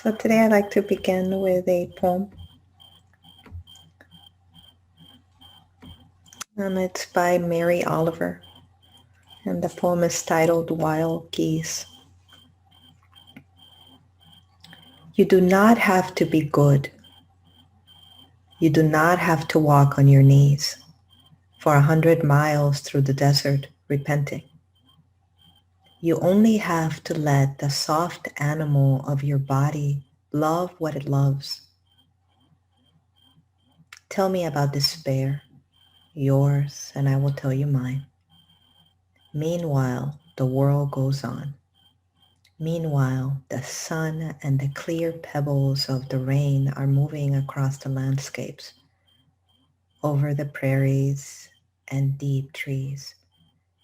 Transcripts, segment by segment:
So today I'd like to begin with a poem, and it's by Mary Oliver, and the poem is titled Wild Geese. You do not have to be good. You do not have to walk on your knees for 100 miles through the desert repenting. You only have to let the soft animal of your body love what it loves. Tell me about despair, yours, and I will tell you mine. Meanwhile, the world goes on. Meanwhile, the sun and the clear pebbles of the rain are moving across the landscapes, over the prairies and deep trees,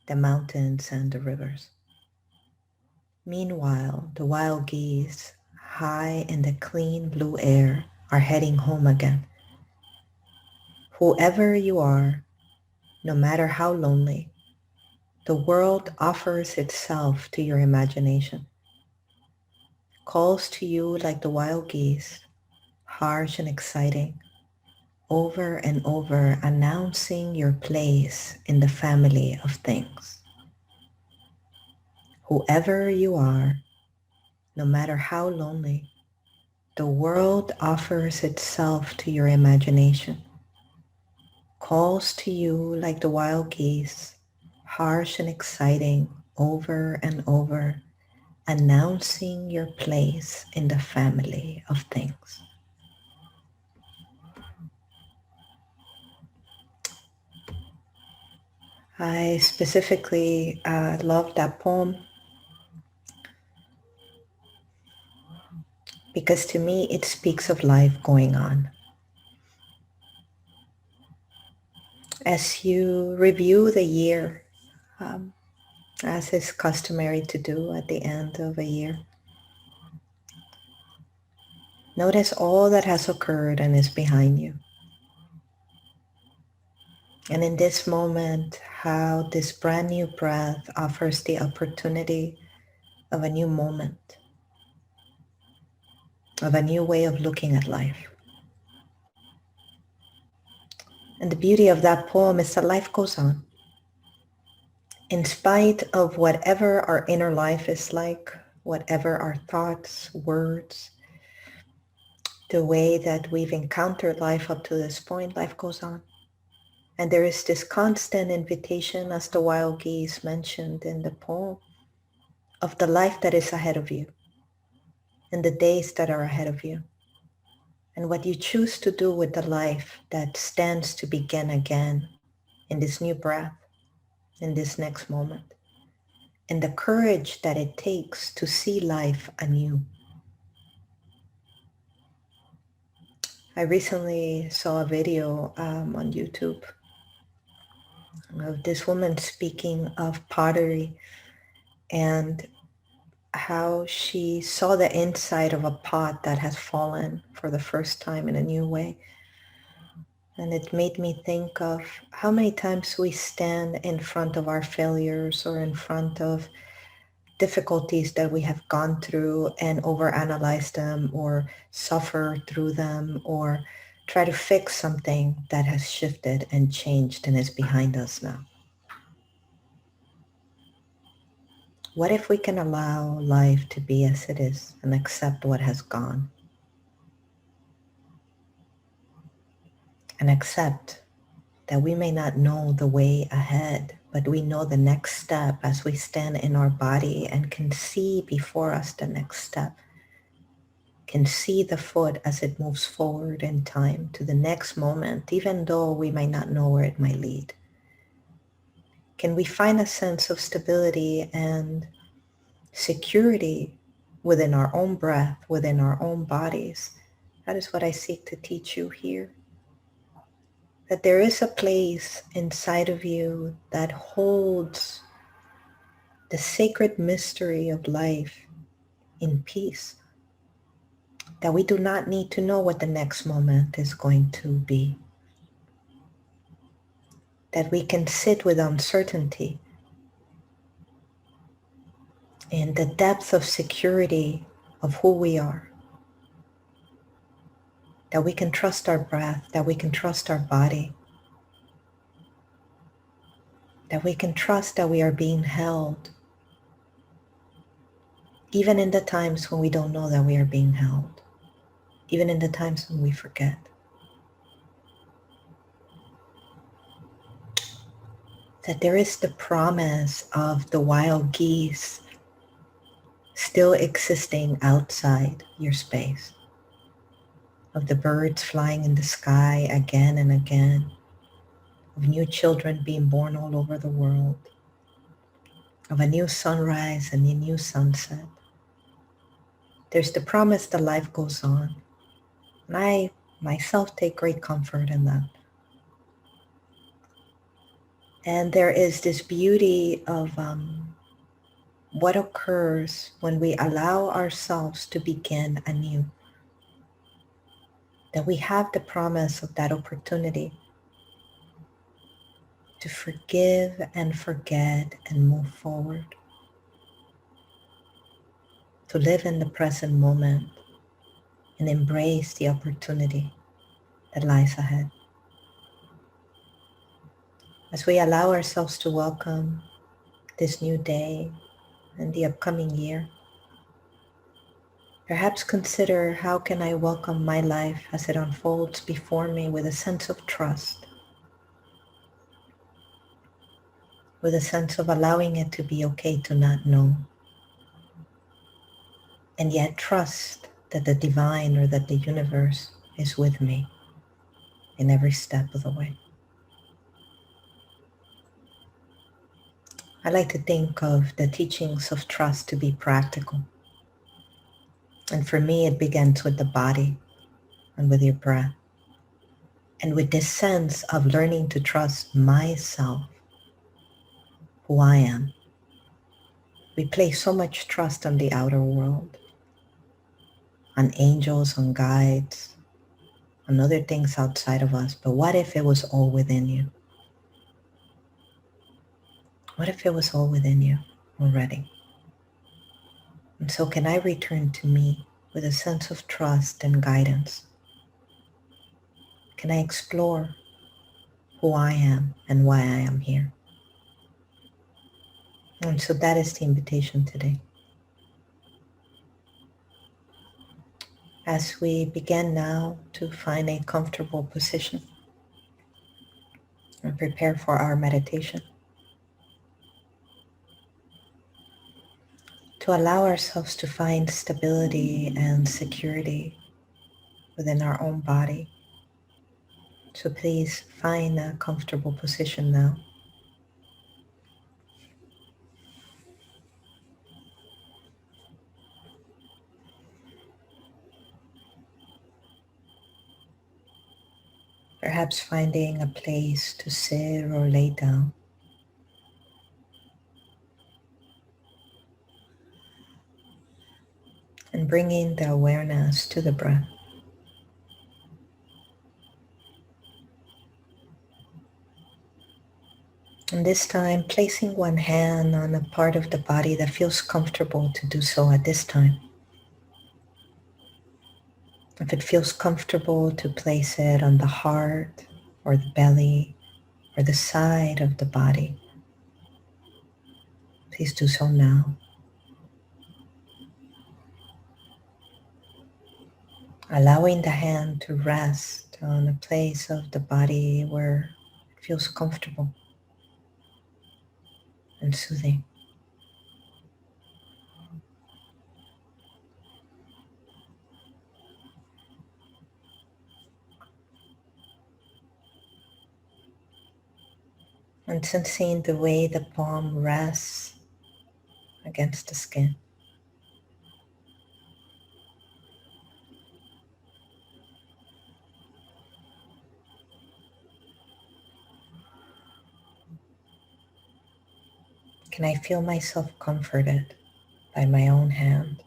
the mountains and the rivers. Meanwhile, the wild geese, high in the clean blue air, are heading home again. Whoever you are, no matter how lonely, the world offers itself to your imagination, calls to you like the wild geese, harsh and exciting, over and over announcing your place in the family of things. Whoever you are, no matter how lonely, the world offers itself to your imagination, calls to you like the wild geese, harsh and exciting, over and over, announcing your place in the family of things. I specifically love that poem because to me it speaks of life going on. As you review the year, um, as is customary to do at the end of a year, notice all that has occurred and is behind you. And in this moment, how this brand new breath offers the opportunity of a new moment, of a new way of looking at life. And the beauty of that poem is that life goes on. In spite of whatever our inner life is like, whatever our thoughts, words, the way that we've encountered life up to this point, life goes on. And there is this constant invitation, as the wild geese mentioned in the poem, of the life that is ahead of you and the days that are ahead of you. And what you choose to do with the life that stands to begin again in this new breath, in this next moment, and the courage that it takes to see life anew. I recently saw a video on YouTube of this woman speaking of pottery and how she saw the inside of a pot that has fallen for the first time in a new way. And it made me think of how many times we stand in front of our failures or in front of difficulties that we have gone through and overanalyze them or suffer through them or try to fix something that has shifted and changed and is behind us now. What if we can allow life to be as it is and accept what has gone? And accept that we may not know the way ahead, but we know the next step as we stand in our body and can see before us the next step, can see the foot as it moves forward in time to the next moment, even though we might not know where it might lead. Can we find a sense of stability and security within our own breath, within our own bodies? That is what I seek to teach you here. That there is a place inside of you that holds the sacred mystery of life in peace. That we do not need to know what the next moment is going to be. That we can sit with uncertainty in the depth of security of who we are. that we can trust our breath, that we can trust our body, that we can trust that we are being held, even in the times when we don't know that we are being held, even in the times when we forget. That there is the promise of the wild geese still existing outside your space, of the birds flying in the sky again and again, of new children being born all over the world, of a new sunrise and a new sunset. There's the promise that life goes on. And I myself take great comfort in that. And there is this beauty of what occurs when we allow ourselves to begin anew. That we have the promise of that opportunity to forgive and forget and move forward. To live in the present moment and embrace the opportunity that lies ahead. As we allow ourselves to welcome this new day and the upcoming year, perhaps consider, how can I welcome my life as it unfolds before me with a sense of trust, with a sense of allowing it to be okay to not know, and yet trust that the divine or that the universe is with me in every step of the way. I like to think of the teachings of trust to be practical. And for me, it begins with the body and with your breath. And with this sense of learning to trust myself, who I am. We place so much trust on the outer world, on angels, on guides, on other things outside of us. But what if it was all within you? What if it was all within you already? And so can I return to me with a sense of trust and guidance? Can I explore who I am and why I am here? And so that is the invitation today. As we begin now to find a comfortable position and prepare for our meditation, to allow ourselves to find stability and security within our own body. So please find a comfortable position now. Perhaps finding a place to sit or lay down. And bringing the awareness to the breath. And this time, placing one hand on a part of the body that feels comfortable to do so at this time. If it feels comfortable to place it on the heart or the belly or the side of the body, please do so now. Allowing the hand to rest on a place of the body where it feels comfortable and soothing. And sensing the way the palm rests against the skin. Can I feel myself comforted by my own hand?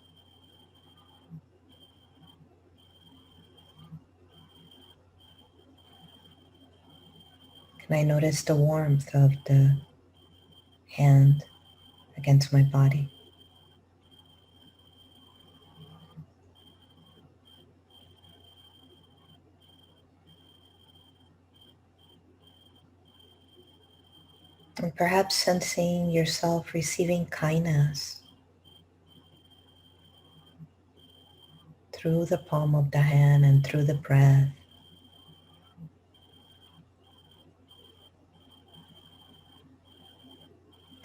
Can I notice the warmth of the hand against my body? And perhaps sensing yourself receiving kindness through the palm of the hand and through the breath,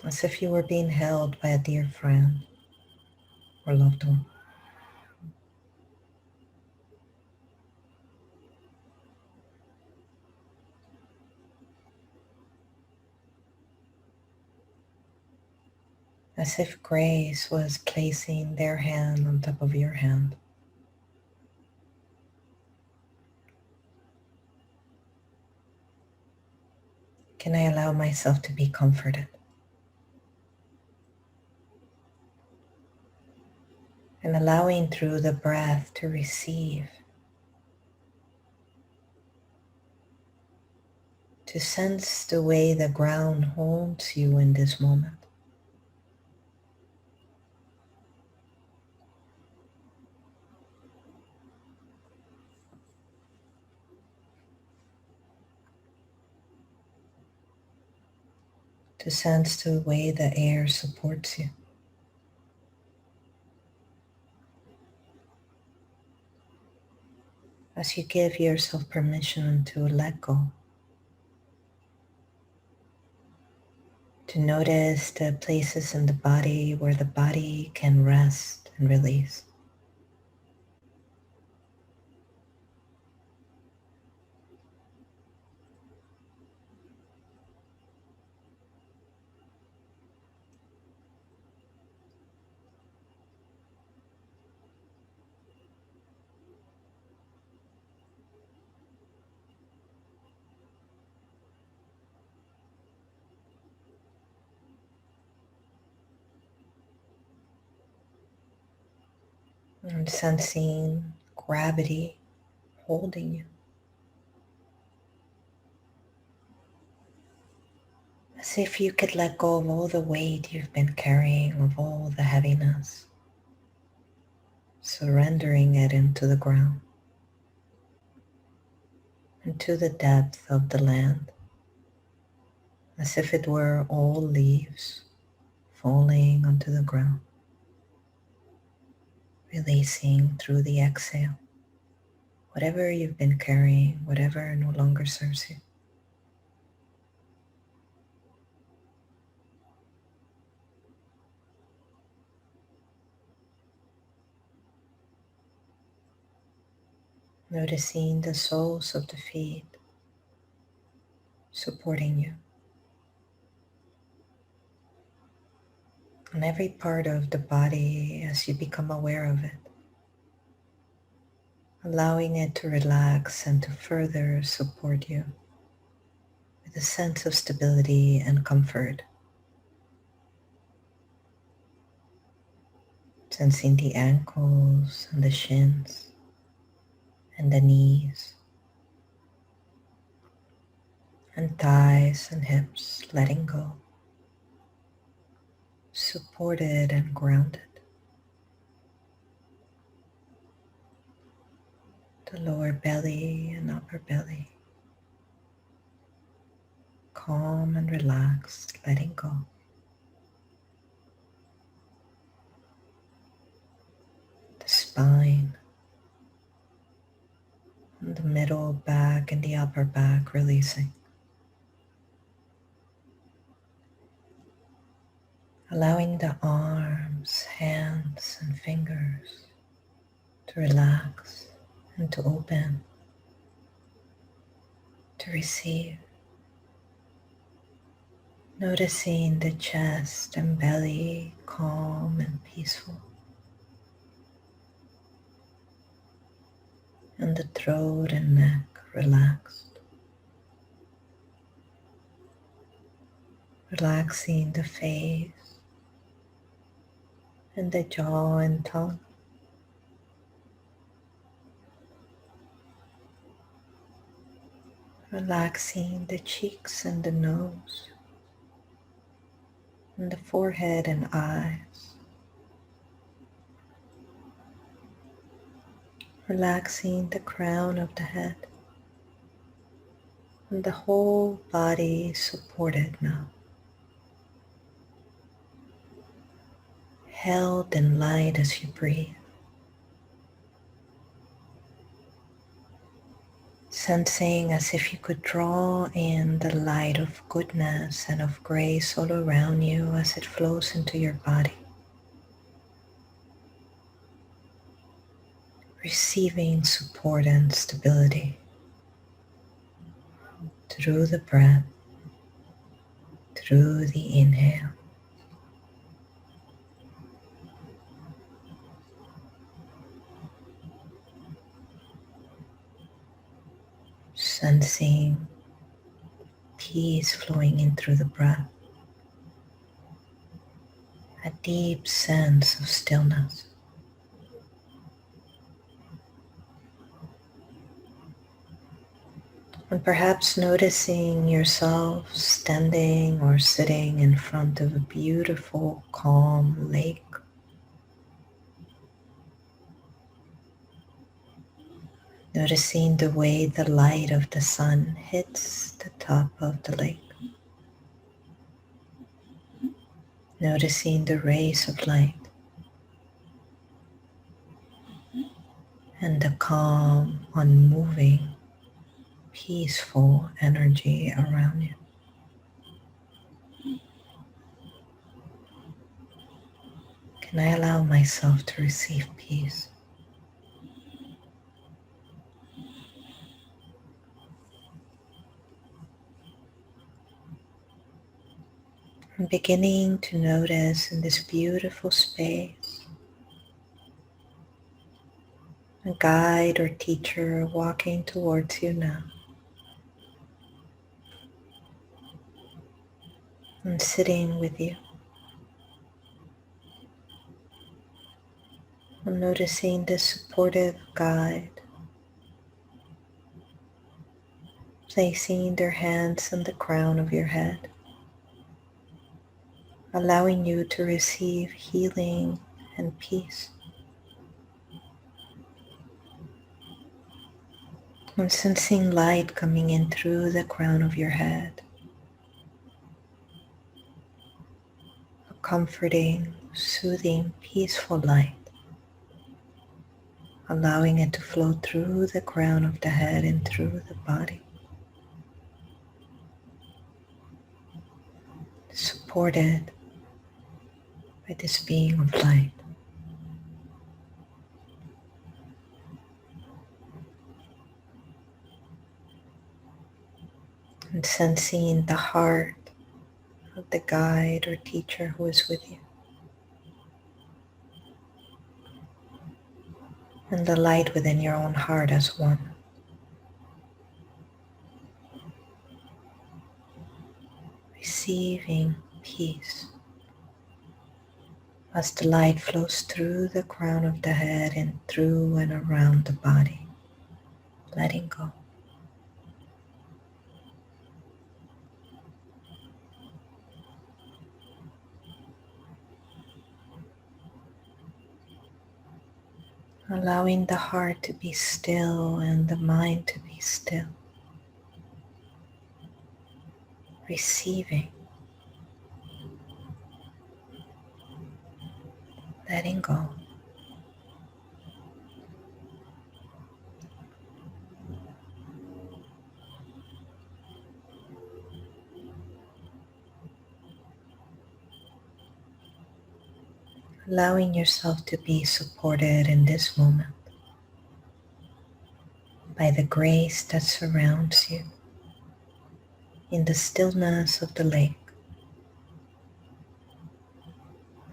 as if you were being held by a dear friend or loved one. As if grace was placing their hand on top of your hand. Can I allow myself to be comforted? And allowing through the breath to receive, to sense the way the ground holds you in this moment. To sense the way the air supports you. As you give yourself permission to let go. To notice the places in the body where the body can rest and release. And sensing gravity holding you. As if you could let go of all the weight you've been carrying, of all the heaviness. Surrendering it into the ground, into the depth of the land, as if it were all leaves falling onto the ground, releasing through the exhale. Whatever you've been carrying, whatever no longer serves you. Noticing the soles of the feet supporting you. And every part of the body as you become aware of it. Allowing it to relax and to further support you with a sense of stability and comfort. Sensing the ankles and the shins and the knees and thighs and hips, letting go. Supported and grounded. The lower belly and upper belly. Calm and relaxed, letting go. The spine and the middle back and the upper back releasing. Allowing the arms, hands, and fingers to relax and to open, to receive. Noticing the chest and belly calm and peaceful. And the throat and neck relaxed. Relaxing the face and the jaw and tongue. Relaxing the cheeks and the nose and the forehead and eyes. Relaxing the crown of the head and the whole body supported now. held in light as you breathe. Sensing as if you could draw in the light of goodness and of grace all around you as it flows into your body. Receiving support and stability through the breath, through the inhale. Sensing peace flowing in through the breath. A deep sense of stillness. And perhaps noticing yourself standing or sitting in front of a beautiful, calm lake. Noticing the way the light of the sun hits the top of the lake. Noticing the rays of light and the calm, unmoving, peaceful energy around you. Can I allow myself to receive peace? I'm beginning to notice in this beautiful space a guide or teacher walking towards you now and sitting with you. I'm noticing this supportive guide placing their hands on the crown of your head, allowing you to receive healing and peace. I'm sensing light coming in through the crown of your head, a comforting, soothing, peaceful light, allowing it to flow through the crown of the head and through the body, supported by this being of light. And sensing the heart of the guide or teacher who is with you. And the light within your own heart as one. Receiving peace as the light flows through the crown of the head and through and around the body. Letting go. Allowing the heart to be still and the mind to be still. Receiving. Letting go. Allowing yourself to be supported in this moment by the grace that surrounds you in the stillness of the lake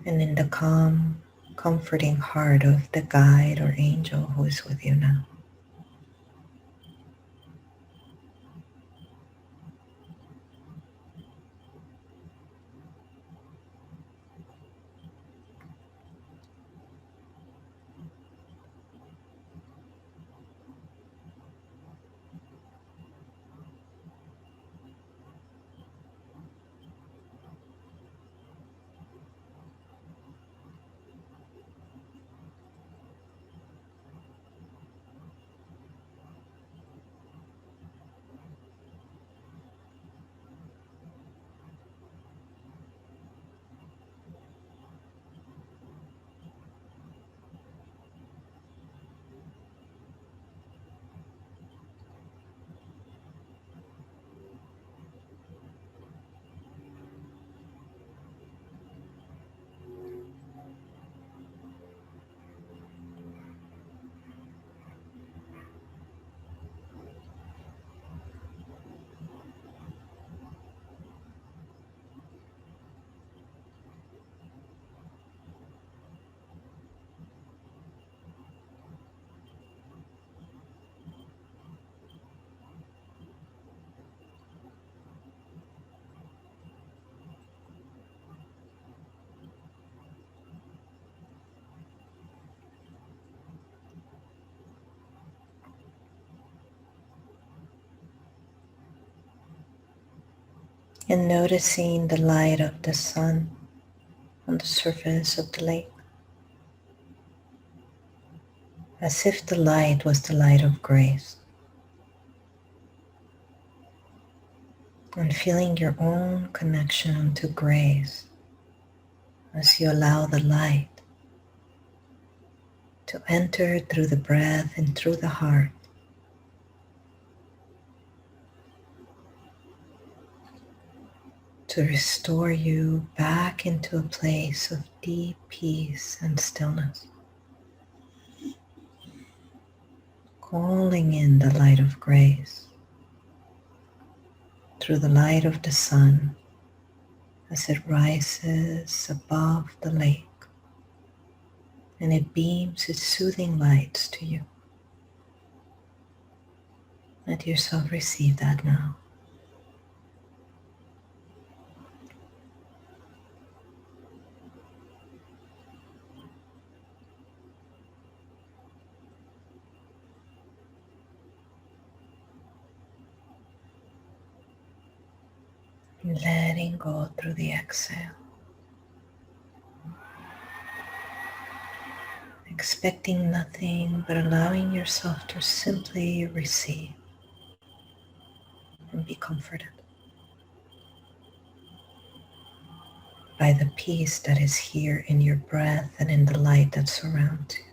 and in the calm, comforting heart of the guide or angel who is with you now. and noticing the light of the sun on the surface of the lake, as if the light was the light of grace, and feeling your own connection to grace as you allow the light to enter through the breath and through the heart to restore you back into a place of deep peace and stillness. Calling in the light of grace through the light of the sun as it rises above the lake and it beams its soothing lights to you. Let yourself receive that now. Letting go through the exhale. Expecting nothing but allowing yourself to simply receive and be comforted by the peace that is here in your breath and in the light that surrounds you.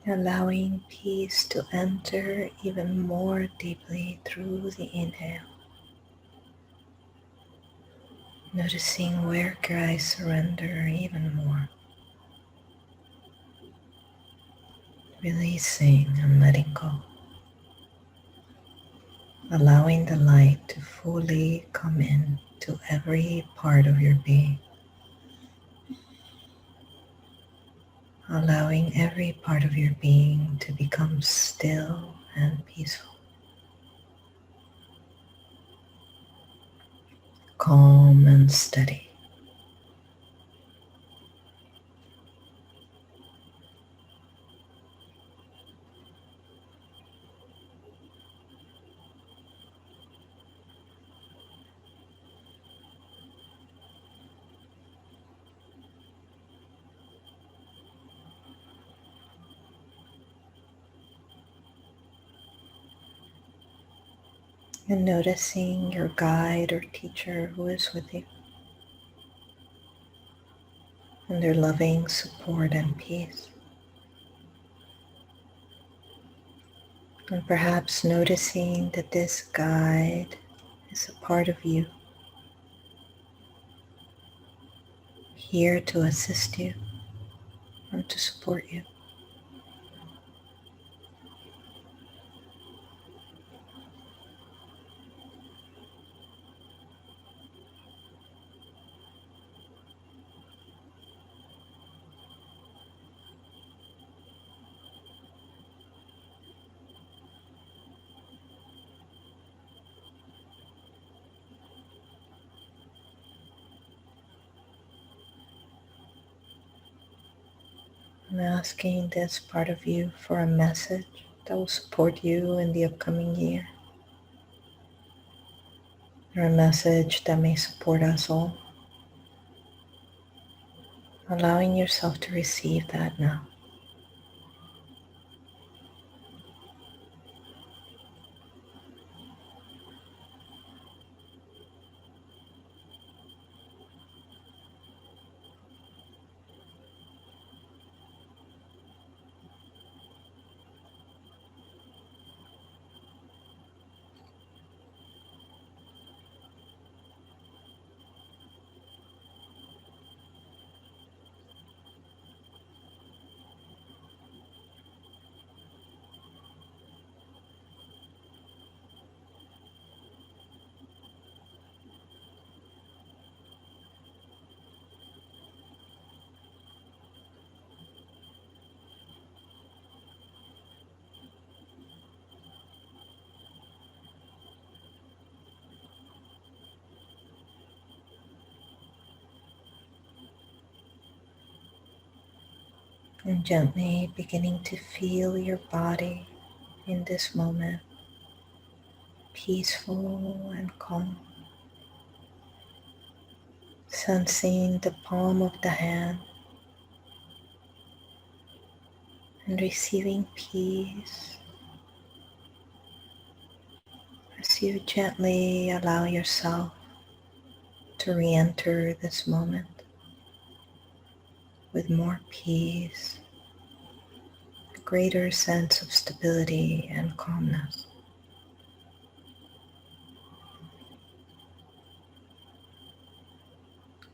Allowing peace to enter even more deeply through the inhale. Noticing where can I surrender even more. Releasing and letting go. Allowing the light to fully come in to every part of your being. Allowing every part of your being to become still and peaceful. Calm and steady. And noticing your guide or teacher who is with you and their loving support and peace. And perhaps noticing that this guide is a part of you, here to assist you and to support you. I'm asking this part of you for a message that will support you in the upcoming year, or a message that may support us all. Allowing yourself to receive that now. And gently beginning to feel your body in this moment, peaceful and calm. Sensing the palm of the hand and receiving peace as you gently allow yourself to re-enter this moment with more peace, a greater sense of stability and calmness.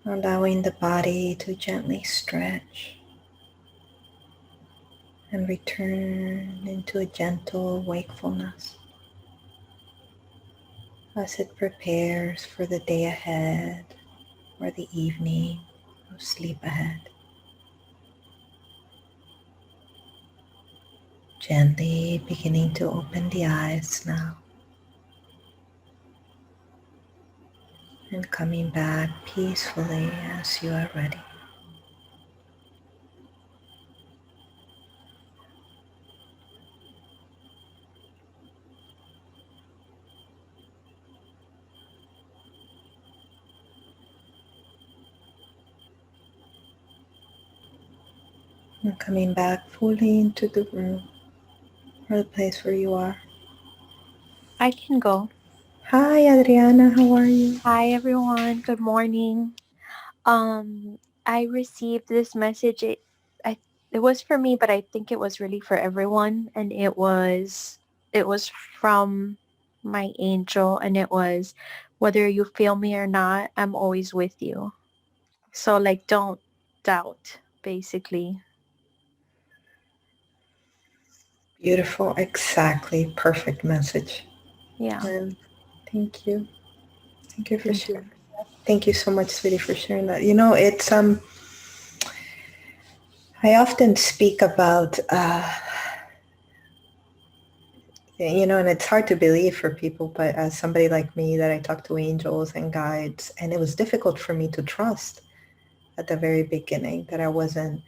Allowing the body to gently stretch and return into a gentle wakefulness as it prepares for the day ahead or the evening of sleep ahead. Gently beginning to open the eyes now and coming back peacefully as you are ready. And coming back fully into the room or the place where you are. I can go. Hi Adriana, how are you? Hi everyone. Good morning. I received this message. It was for me, but I think it was really for everyone, and it was from my angel, and it was, whether you feel me or not, I'm always with you. So like, don't doubt, basically. Beautiful, exactly, perfect message. Yeah. And thank you. Thank you for Thank sharing. you. Thank you so much, sweetie, for sharing that. You know, it's I often speak about and it's hard to believe for people, but as somebody like me that I talk to angels and guides, and it was difficult for me to trust at the very beginning that I wasn't,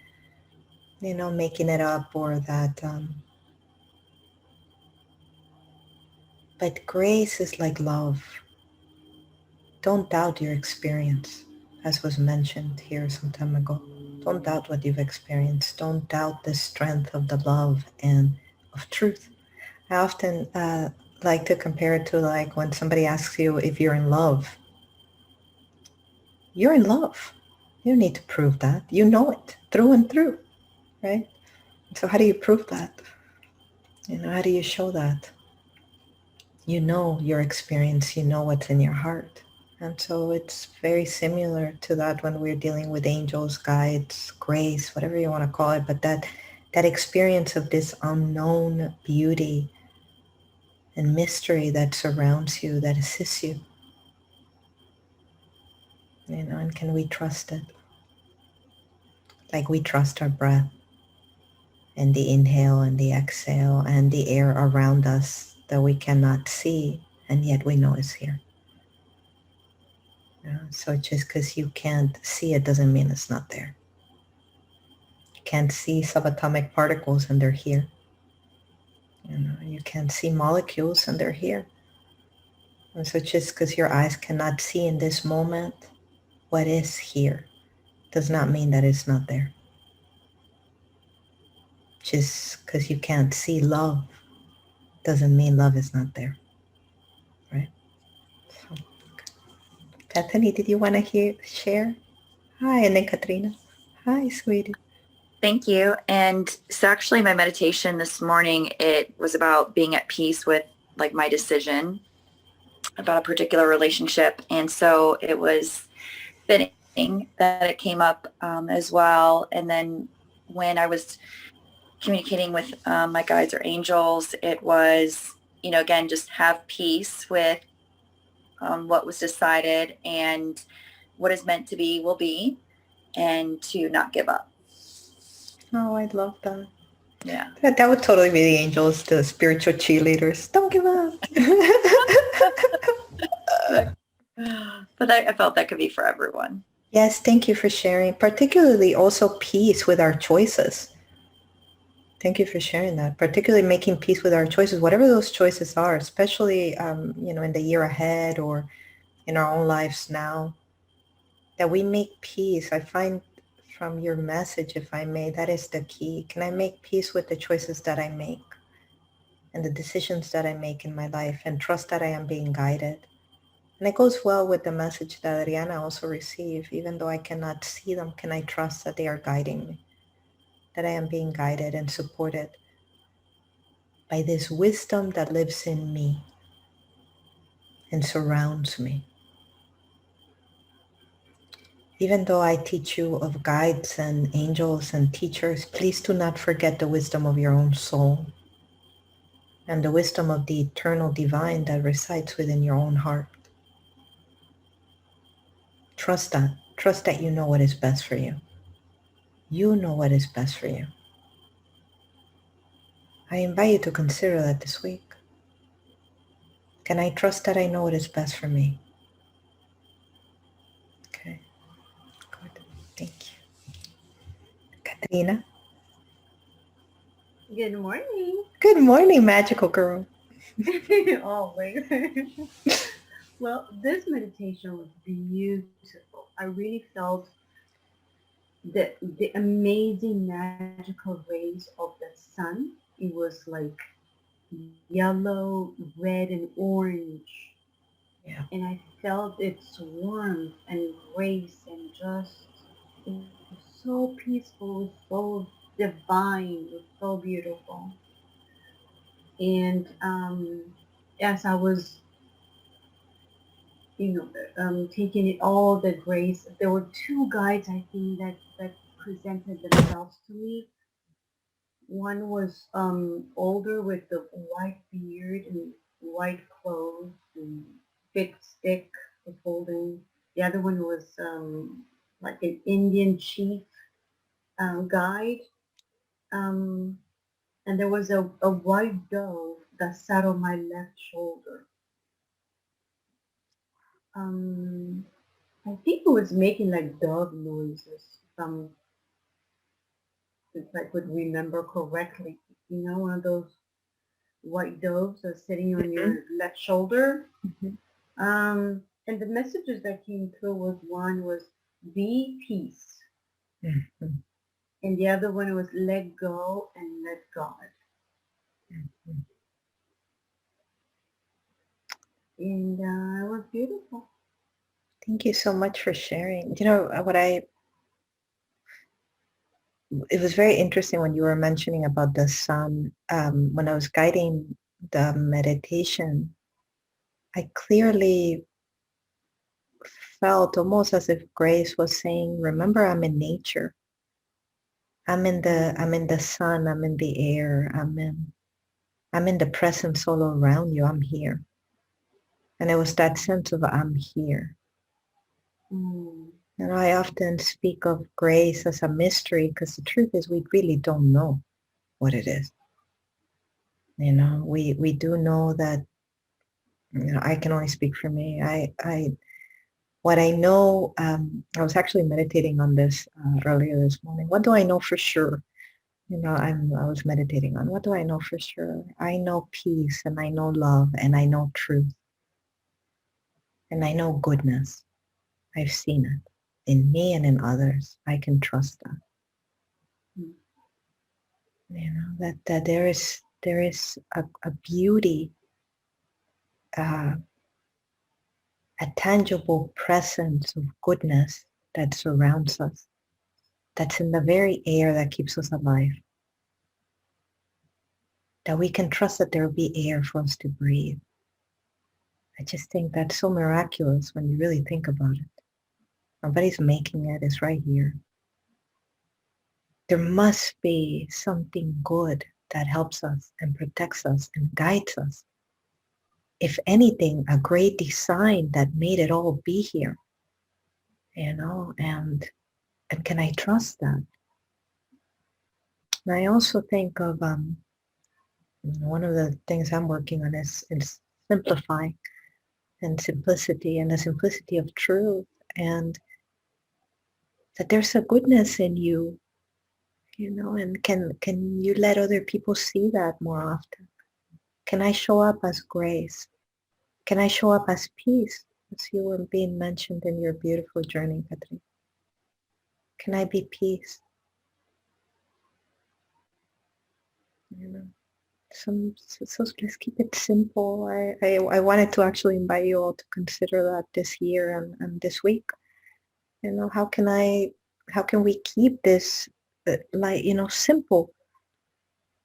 making it up or that, but grace is like love. Don't doubt your experience, as was mentioned here some time ago. Don't doubt what you've experienced. Don't doubt the strength of the love and of truth. I often like to compare it to like when somebody asks you if you're in love. You're in love. You don't need to prove that. You know it through and through, right? So how do you prove that? How do you show that? You know your experience, you know what's in your heart. And so it's very similar to that when we're dealing with angels, guides, grace, whatever you want to call it, but that experience of this unknown beauty and mystery that surrounds you, that assists you, and can we trust it? Like we trust our breath and the inhale and the exhale and the air around us that we cannot see and yet we know is here. So just because you can't see it doesn't mean it's not there. You can't see subatomic particles and they're here. You can't see molecules and they're here. And so just because your eyes cannot see in this moment what is here does not mean that it's not there. Just because you can't see love doesn't mean love is not there, right? So, Bethany, did you want to share? Hi, and then Katrina. Hi, sweetie. Thank you. And so actually my meditation this morning, it was about being at peace with like my decision about a particular relationship. And so it was fitting that it came up as well. And then when I was communicating with my guides or angels, it was, again, just have peace with what was decided, and what is meant to be will be, and to not give up. Oh, I love that. Yeah. That would totally be the angels, the spiritual cheerleaders. Don't give up. But I felt that could be for everyone. Yes, thank you for sharing, particularly also peace with our choices. Thank you for sharing that, particularly making peace with our choices, whatever those choices are, especially, in the year ahead or in our own lives now, that we make peace. I find from your message, if I may, that is the key. Can I make peace with the choices that I make and the decisions that I make in my life and trust that I am being guided? And it goes well with the message that Adriana also received. Even though I cannot see them, can I trust that they are guiding me, that I am being guided and supported by this wisdom that lives in me and surrounds me? Even though I teach you of guides and angels and teachers, please do not forget the wisdom of your own soul and the wisdom of the eternal divine that resides within your own heart. Trust that. Trust that you know what is best for you. You know what is best for you. I invite you to consider that this week. Can I trust that I know what is best for me? Okay, good. Thank you. Katrina? Good morning. Good morning, magical girl. Always. Well, this meditation was beautiful. I really felt the amazing magical rays of the sun. It was like yellow, red, and orange. Yeah. And I felt its warmth and grace and just, it was so peaceful, it was so divine, it was so beautiful. And as I was, taking it all the grace, there were two guides I think that presented themselves to me. One was older with the white beard and white clothes and big stick with holding. The other one was like an Indian chief guide. Um, and there was a white dove that sat on my left shoulder. Um, I think it was making like dove noises, if I could remember correctly. One of those white doves that's sitting on Mm-hmm. your left shoulder. Mm-hmm. And the messages that came through was, one was be peace, Mm-hmm. and the other one was let go and let God. Mm-hmm. and it was beautiful. Thank you so much for sharing. It was very interesting when you were mentioning about the sun. When I was guiding the meditation, I clearly felt almost as if Grace was saying, remember, I'm in nature. I'm in the sun, I'm in the air, I'm in the presence all around you, I'm here. And it was that sense of I'm here. And I often speak of grace as a mystery because the truth is we really don't know what it is. We do know that, I can only speak for me. What I know, I was actually meditating on this earlier this morning. What do I know for sure? I was meditating on what do I know for sure? I know peace and I know love and I know truth and I know goodness. I've seen it in me and in others. I can trust that. That there is a beauty, a tangible presence of goodness that surrounds us, that's in the very air that keeps us alive, that we can trust that there will be air for us to breathe. I just think that's so miraculous when you really think about it. Nobody's making it, it's right here. There must be something good that helps us and protects us and guides us. If anything, a great design that made it all be here. And can I trust that? And I also think of one of the things I'm working on is simplifying and simplicity and the simplicity of truth, and that there's a goodness in you, and can you let other people see that more often? Can I show up as grace? Can I show up as peace, as you were being mentioned in your beautiful journey, Katrin? Can I be peace? So let's keep it simple. I wanted to actually invite you all to consider that this year and this week. How can we keep this simple?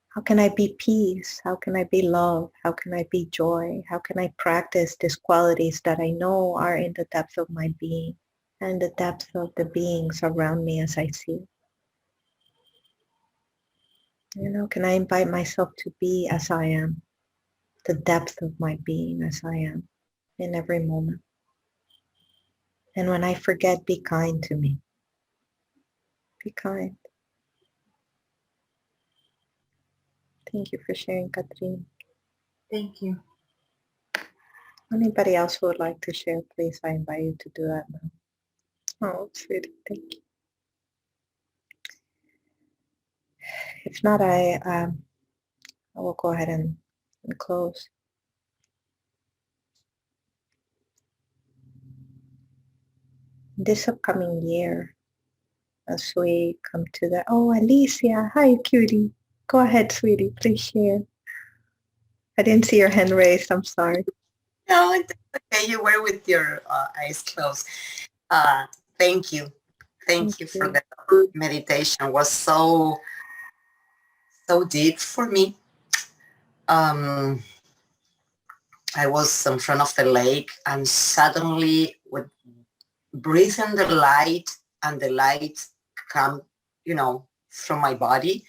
How can I be peace? How can I be love? How can I be joy? How can I practice these qualities that I know are in the depth of my being and the depth of the beings around me as I see? Can I invite myself to be as I am, the depth of my being as I am in every moment? And when I forget, be kind to me. Be kind. Thank you for sharing, Katrin. Thank you. Anybody else who would like to share, please, I invite you to do that now. Oh, sweetie, thank you. If not, I will go ahead and close. This upcoming year, as we come to the, Alicia, hi, cutie. Go ahead, sweetie, please share. I didn't see your hand raised, I'm sorry. No, it's okay. You were with your eyes closed. Uh, thank you. Thank you for the meditation. It was so deep for me. I was in front of the lake and suddenly with breathing the light and the light come, from my body.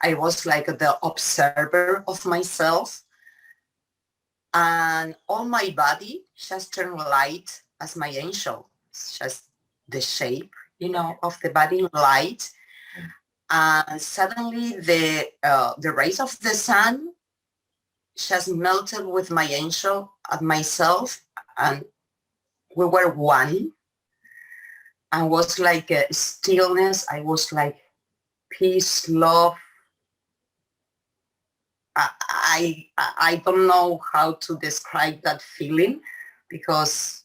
I was like the observer of myself, and all my body just turned light as my angel. It's just the shape, of the body light. And suddenly the rays of the sun just melted with my angel and myself, and we were one. And was like a stillness. I was like peace, love. I don't know how to describe that feeling, because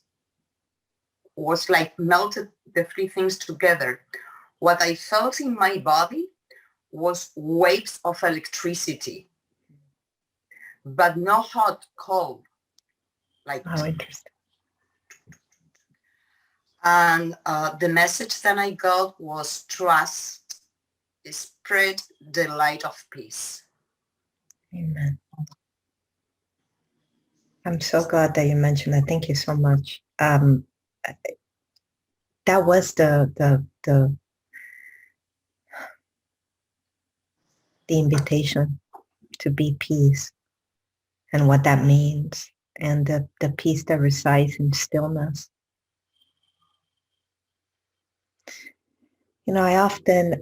it was like melted the three things together. What I felt in my body was waves of electricity, but not hot, cold, like. Oh, interesting. And the message that I got was trust, spread the light of peace. Amen. I'm so glad that you mentioned that. Thank you so much. That was the invitation to be peace and what that means, and the peace that resides in stillness. You know, I often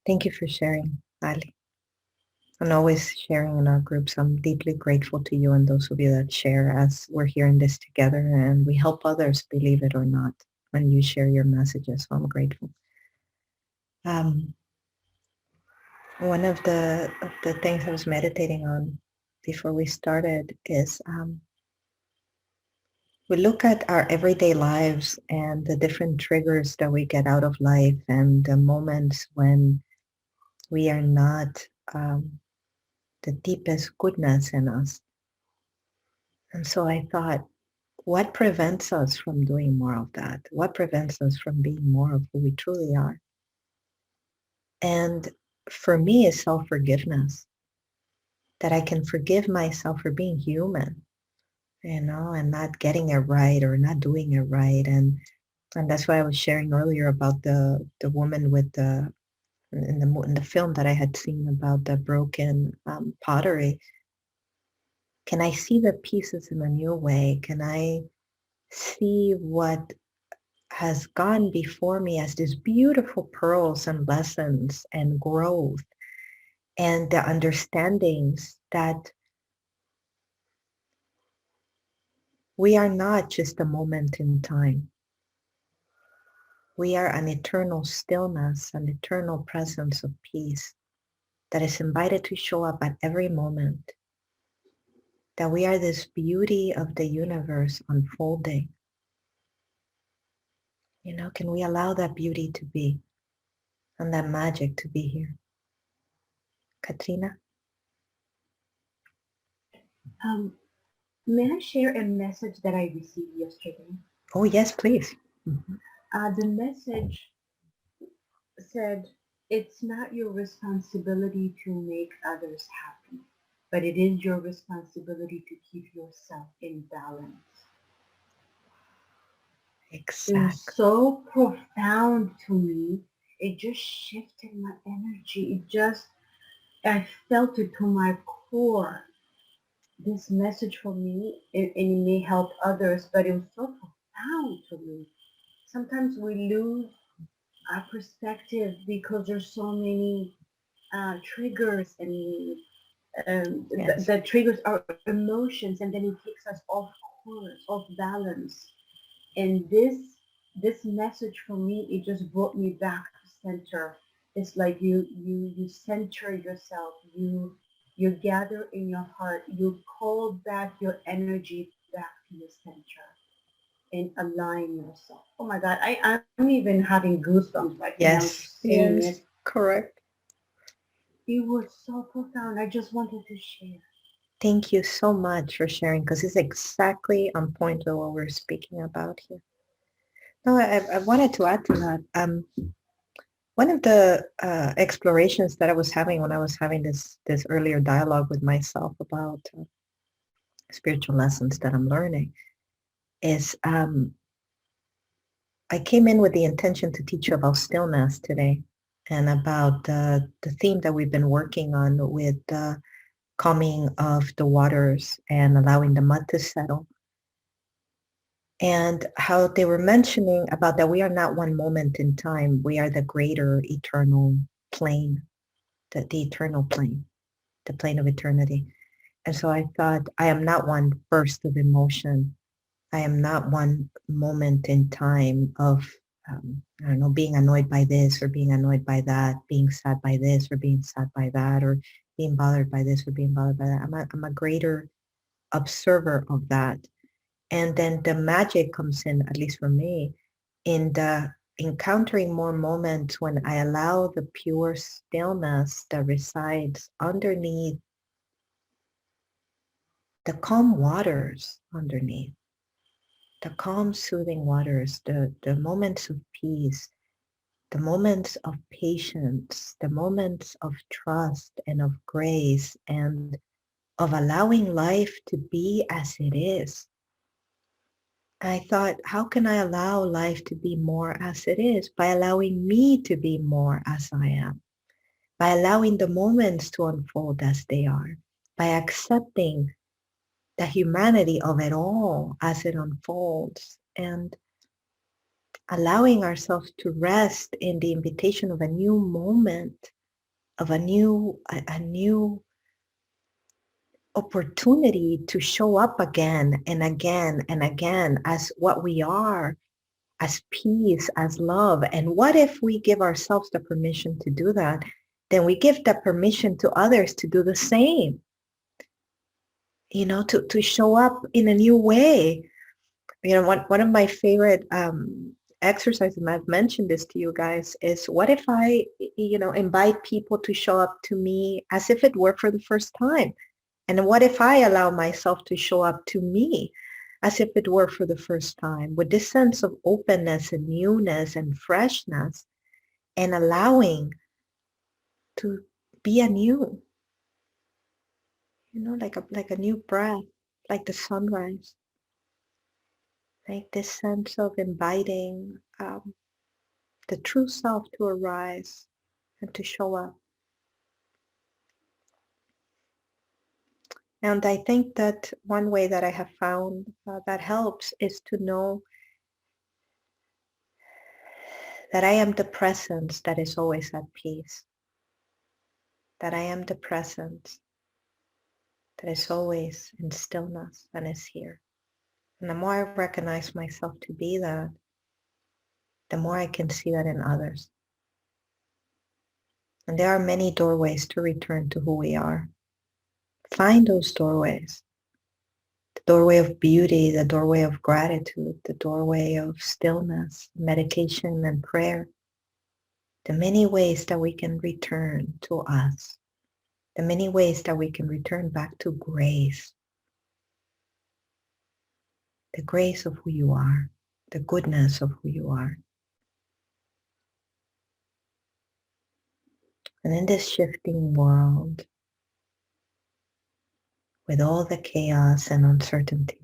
thank you for sharing, Ali, and always sharing in our groups. I'm deeply grateful to you and those of you that share as we're hearing this together, and we help others, believe it or not, when you share your messages. So I'm grateful. One of the things I was meditating on before we started is we look at our everyday lives and the different triggers that we get out of life and the moments when we are not the deepest goodness in us. And so I thought, what prevents us from doing more of that? What prevents us from being more of who we truly are? And for me, is self-forgiveness, that I can forgive myself for being human, you know, and not getting it right or not doing it right. And that's why I was sharing earlier about the woman with the in the film that I had seen about the broken pottery. Can I see the pieces in a new way? Can I see what has gone before me as these beautiful pearls and lessons and growth and the understandings that we are not just a moment in time. We are an eternal stillness, an eternal presence of peace that is invited to show up at every moment, that we are this beauty of the universe unfolding. You know, can we allow that beauty to be and that magic to be here? Katrina? May I share a message that I received yesterday? Oh, yes, please. Mhm. The message said, it's not your responsibility to make others happy, but it is your responsibility to keep yourself in balance. It was Exactly. so profound to me. It just shifted my energy. I felt it to my core. This message for me, and it may help others, but it was so profound to me. Sometimes we lose our perspective because there's so many triggers and Yes. that triggers our emotions, and then it takes us off course, off balance. And this message for me, it just brought me back to center. It's like you center yourself, you gather in your heart, you call back your energy back to your center and align yourself. Oh my God, I'm even having goosebumps right now Yes. just saying Yes. it. Correct. It was so profound. I just wanted to share. Thank you so much for sharing because it's exactly on point with what we're speaking about here. No, I wanted to add to that. One of the explorations that I was having when I was having this earlier dialogue with myself about spiritual lessons that I'm learning is I came in with the intention to teach you about stillness today and about the theme that we've been working on with the calming of the waters and allowing the mud to settle. And how they were mentioning about that we are not one moment in time. We are the greater eternal plane, the eternal plane, the plane of eternity. And so I thought, I am not one burst of emotion. I am not one moment in time of, I don't know, being annoyed by this or being annoyed by that, being sad by this or being sad by that, or being bothered by this or being bothered by that. I'm a greater observer of that. And then the magic comes in, at least for me, in the encountering more moments when I allow the pure stillness that resides underneath the calm waters underneath, the calm, soothing waters, the moments of peace, the moments of patience, the moments of trust and of grace and of allowing life to be as it is. I thought, how can I allow life to be more as it is? By allowing me to be more as I am, by allowing the moments to unfold as they are, by accepting the humanity of it all as it unfolds, and allowing ourselves to rest in the invitation of a new moment, of a new opportunity to show up again and again and again as what we are, as peace, as love. And what if we give ourselves the permission to do that? Then we give the permission to others to do the same, to show up in a new way. One of my favorite exercises, and I've mentioned this to you guys, is what if I, invite people to show up to me as if it were for the first time? And what if I allow myself to show up to me as if it were for the first time, with this sense of openness and newness and freshness, and allowing to be anew, like a new breath, like the sunrise, like this sense of inviting the true self to arise and to show up. And I think that one way that I have found that helps is to know that I am the presence that is always at peace, that I am the presence that is always in stillness and is here. And the more I recognize myself to be that, the more I can see that in others. And there are many doorways to return to who we are. Find those doorways. The doorway of beauty, the doorway of gratitude, the doorway of stillness, meditation and prayer. The many ways that we can return to us. The many ways that we can return back to grace. The grace of who you are. The goodness of who you are. And in this shifting world, with all the chaos and uncertainty,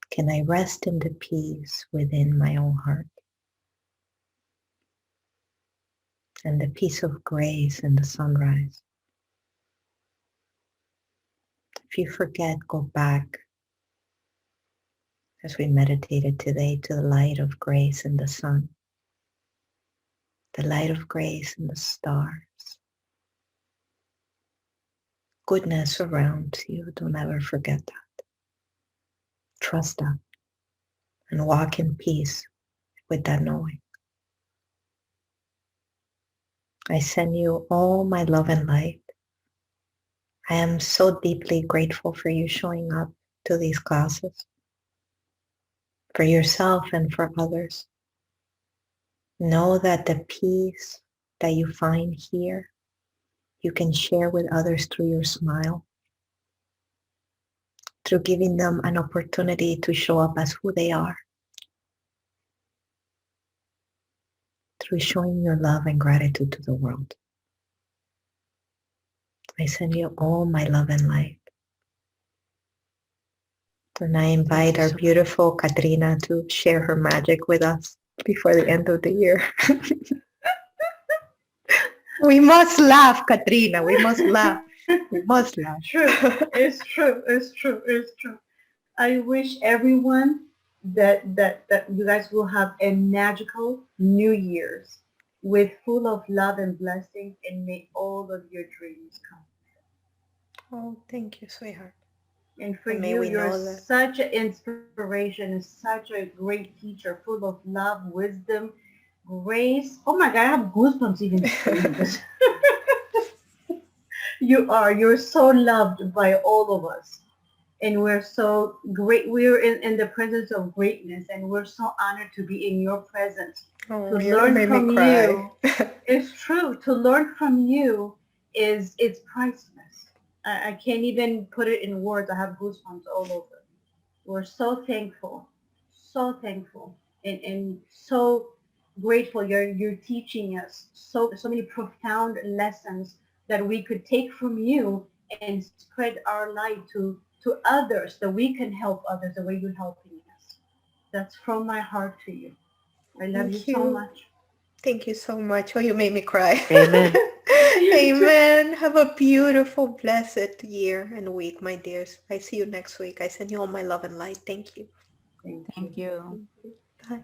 can I rest in the peace within my own heart? And the peace of grace in the sunrise. If you forget, go back, as we meditated today, to the light of grace in the sun, the light of grace in the stars. Goodness surrounds you. Don't ever forget that. Trust that and walk in peace with that knowing. I send you all my love and light. I am so deeply grateful for you showing up to these classes, for yourself and for others. Know that the peace that you find here, you can share with others through your smile, through giving them an opportunity to show up as who they are, through showing your love and gratitude to the world. I send you all my love and light. And I invite our beautiful Katrina to share her magic with us before the end of the year. We must laugh, Katrina. We must laugh. We must laugh. True. It's true. It's true. It's true. I wish everyone that you guys will have a magical New Year's with full of love and blessings, and may all of your dreams come. Oh, thank you, sweetheart. And for And may you, we you're know that. such an inspiration and such a great teacher, full of love, wisdom, grace. Oh my God, I have goosebumps even saying this. You're so loved by all of us. And we're so great. We're in the presence of greatness, and we're so honored to be in your presence. Oh, To you're gonna learn make from me cry. you, it's true. To learn from you it's priceless. I can't even put it in words. I have goosebumps all over. We're so thankful, and so grateful. You're teaching us so many profound lessons that we could take from you and spread our light to others, that we can help others the way you're helping us. That's from my heart to you. I love you Thank so you. much. Thank you so much. Oh, you made me cry. Amen. Amen. Have a beautiful, blessed year and week, my dears. I see you next week. I send you all my love and light. Thank you. Thank you. Thank you. Bye.